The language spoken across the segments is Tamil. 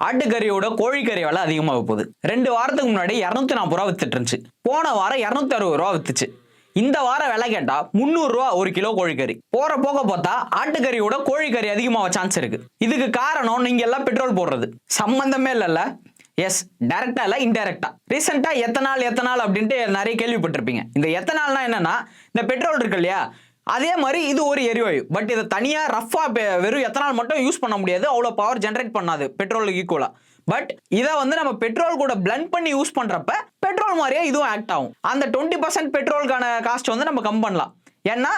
ஆட்டுக்கறியோட கோழிக்கறி விலை அதிகமாக போகுது. 2 வாரத்துக்கு முன்னாடி 240 ரூபா வித்துட்டு இருந்துச்சு. போன வாரம் 260 ரூபா வித்துச்சு. இந்த வாரம் விலை கேட்டா 300 ரூபா ஒரு கிலோ கோழிக்கறி. போற போக பார்த்தா ஆட்டுக்கறியோட கோழிக்கறி அதிகமாக சான்ஸ் இருக்கு. இதுக்கு காரணம் நீங்க எல்லாம் பெட்ரோல் போடுறது. சம்பந்தமே இல்லைல்ல? எஸ், டைரக்டா இல்ல இன்டைரக்டா. ரீசெண்டா எத்தனால் அப்படின்ட்டு நிறைய கேள்விப்பட்டிருப்பீங்க. இந்த எத்தனால்னா என்னன்னா, இந்த பெட்ரோல் இருக்கு இல்லையா, அதே மாதிரி இது ஒரு எரிவாயு. பட் இதை தனியா ரஃபா வெறும் எத்தனால் மட்டும் யூஸ் பண்ண முடியாது. அவ்வளவு பவர் ஜெனரேட் பண்ணாது பெட்ரோலுக்கு ஈக்குவலா. பட் இதை நம்ம பெட்ரோல் கூட பிளண்ட் பண்ணி யூஸ் பண்றப்ப பெட்ரோல் மாதிரியே இதுவும் ஆக்ட் ஆகும். அந்த 20% பெட்ரோலுக்கான காஸ்ட் நம்ம கம் பண்ணலாம். ஏன்னா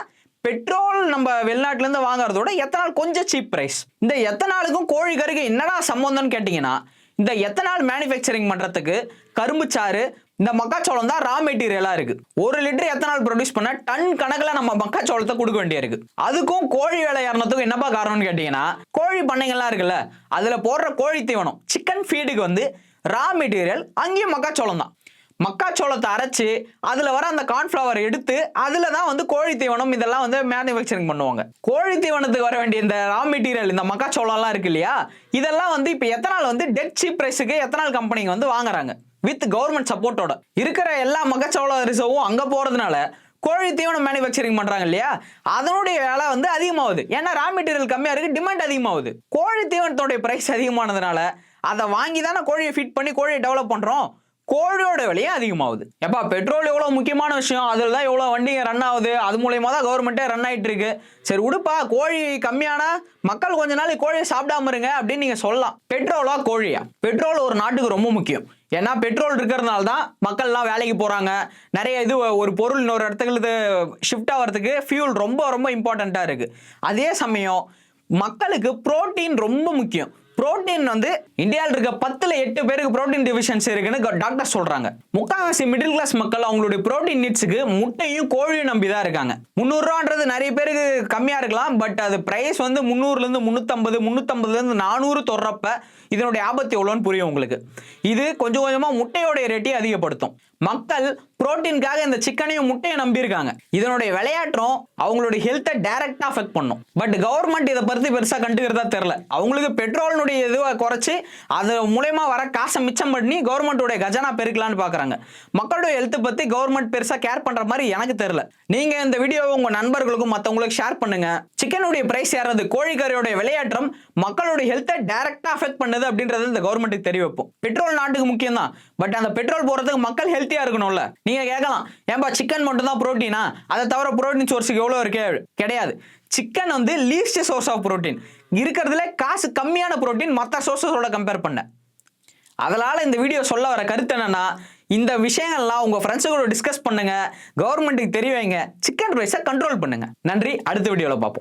பெட்ரோல் நம்ம வெளிநாட்டுல இருந்து வாங்குறதோட எத்தனால் கொஞ்சம் சீப் பிரைஸ். இந்த எத்தனாலுக்கும் கோழிக்கறிக்கு என்னடா சம்பந்தம்னு கேட்டீங்கன்னா, இந்த எத்தனால் மேனுஃபேக்சரிங் பண்றதுக்கு கரும்பு சாறு, இந்த மக்காச்சோளம் தான் ரா மெட்டீரியலா இருக்கு. 1 லிட்டர் எத்தனால் ப்ரொடியூஸ் பண்ண டன் கணக்கில் நம்ம மக்காச்சோளத்தை கொடுக்க வேண்டிய இருக்கு. அதுக்கும் கோழி விலை ஏறனதுக்கும் என்னப்பா காரணம்னு கேட்டீங்கன்னா, கோழி பண்ணைகள்லாம் இருக்குல்ல, அதுல போடுற கோழி தீவனம் சிக்கன் ஃபீடுக்கு ரா மெட்டீரியல் அங்கேயும் மக்காச்சோளம் தான். மக்காச்சோளத்தை அரைச்சு அதுல வர அந்த கார்ன்ஃபிளவர் எடுத்து அதுல தான் கோழி தீவனம் இதெல்லாம் மேனுஃபேக்சரிங் பண்ணுவாங்க. கோழி தீவனத்துக்கு வர வேண்டிய இந்த ரா மெட்டீரியல் இந்த மக்காச்சோளம் எல்லாம் இருக்கு இல்லையா, இதெல்லாம் இப்ப எத்தனால் டெட் சீப் பிரைஸுக்கு எத்தனால் கம்பெனிங்க வாங்குறாங்க வித் கவர்மெண்ட் சப்போர்ட்டோட. இருக்கிற எல்லா மக்காச்சோள ரிசர்வும் அங்க போறதுனால கோழி தீவனம் மேனுஃபேக்சரிங் பண்றாங்க இல்லையா, அதனுடைய விலை அதிகமாகுது. ஏன்னா ரா மெட்டீரியல் கம்மியா இருக்கு, டிமாண்ட் அதிகமாகுது. கோழி தீவனத்தோட பிரைஸ் அதிகமானதுனால அதை வாங்கி தானே கோழியை ஃபீட் பண்ணி கோழியை டெவலப் பண்றோம். கோழியோட விலையும் அதிகமாகுது. எப்பா பெட்ரோல் எவ்வளவு முக்கியமான விஷயம், அதுல தான் எவ்வளவு வண்டிங்க ரன் ஆகுது, அது மூலயமா தான் கவர்மெண்ட்டே ரன் ஆயிட்டு இருக்கு. சரி உடுப்பா, கோழி கம்மியானா மக்கள் கொஞ்ச நாள் கோழியை சாப்பிடாம இருங்க அப்படின்னு நீங்க சொல்லலாம். பெட்ரோலா கோழியா? பெட்ரோல் ஒரு நாட்டுக்கு ரொம்ப முக்கியம். ஏன்னா பெட்ரோல் இருக்கிறதுனால தான் மக்கள்லாம் வேலைக்கு போறாங்க. நிறைய ஒரு பொருள் இன்னொரு இடத்துக்கு ஷிஃப்ட் ஆகிறதுக்கு ஃபியூல் ரொம்ப ரொம்ப இம்பார்ட்டண்டா இருக்கு. அதே சமயம் மக்களுக்கு புரோட்டீன் ரொம்ப முக்கியம். புரோட்டீன் இந்தியாவில் இருக்க 10ல் 8 பேருக்கு புரோட்டீன் டிஃபிஷியன்சி இருக்குன்னு டாக்டர் சொல்றாங்க. முக்காவாசி மிடில் கிளாஸ் மக்கள் அவங்களுடைய புரோட்டீன் நீட்ஸுக்கு முட்டையும் கோழியும் நம்பி தான் இருக்காங்க. 300 ரூபான்றது நிறைய பேருக்கு கம்மியா இருக்கலாம். பட் அது பிரைஸ் 300ல இருந்து 350, 350ல இருந்து 400 தொடுறப்ப இதனுடைய ஆபத்து எவ்வளோன்னு புரியும் உங்களுக்கு. இது கொஞ்சம் கொஞ்சமா முட்டையோட ரேட்டையும் அதிகப்படுத்தும். மக்கள் புரோட்டீனுக்காக இந்த சிக்கனையும் முட்டையும் நம்பி இருக்காங்க. இதனுடைய விளையாட்டம் அவங்களுடைய ஹெல்த்தை டைரக்டா அஃபெக்ட் பண்ணும். பட் கவர்மெண்ட் இதை பத்தி பெருசா கண்டுக்கிறதா தெரியல. அவங்களுக்கு பெட்ரோலினுடைய இதுவை குறைச்சு அது மூலமா வர காசை மிச்சம் பண்ணி கவர்மெண்டோட கஜானா பெருக்கலான்னு பாக்குறாங்க. மக்களோட ஹெல்த் பத்தி கவர்மெண்ட் பெருசா கேர் பண்ற மாதிரி எனக்கு தெரியல. நீங்க இந்த வீடியோவை உங்க நண்பர்களுக்கும் மற்றவங்களுக்கு ஷேர் பண்ணுங்க. சிக்கனுடைய பிரைஸ் ஏறது, கோழிக்கறியோட விளையாட்டம் மக்களோட ஹெல்த்தை டைரக்டா அஃபெக்ட் பண்ணுது அப்படின்றது இந்த கவர்மெண்ட்டுக்கு தெரிய வைப்போம். பெட்ரோல் நாட்டுக்கு முக்கியம் தான். பட் அந்த பெட்ரோல் போறதுக்கு மக்கள் ஹெல்த்தியா இருக்கணும்ல. நீங்க கேட்கலாம், ஏன்பா சிக்கன் மட்டும் தான் புரோட்டீனா, அதை தவிர புரோட்டீன் சோர்ஸுக்கு எவ்வளவு இருக்கு? கிடையாது. Chicken least source of protein. இருக்கிறதுல காசு கம்மியான புரோட்டீன் மற்ற சோர்ஸஸோட கம்பேர் பண்ண. அதனால இந்த வீடியோ சொல்ல வர கருத்து என்னன்னா, இந்த விஷயங்கள்லாம் உங்க ஃப்ரெண்ட்ஸுகளோட டிஸ்கஸ் பண்ணுங்க, கவர்மெண்ட்டுக்கு தெரிய வைங்க, சிக்கன் பிரைஸை கண்ட்ரோல் பண்ணுங்க. நன்றி. அடுத்த வீடியோல பார்ப்போம்.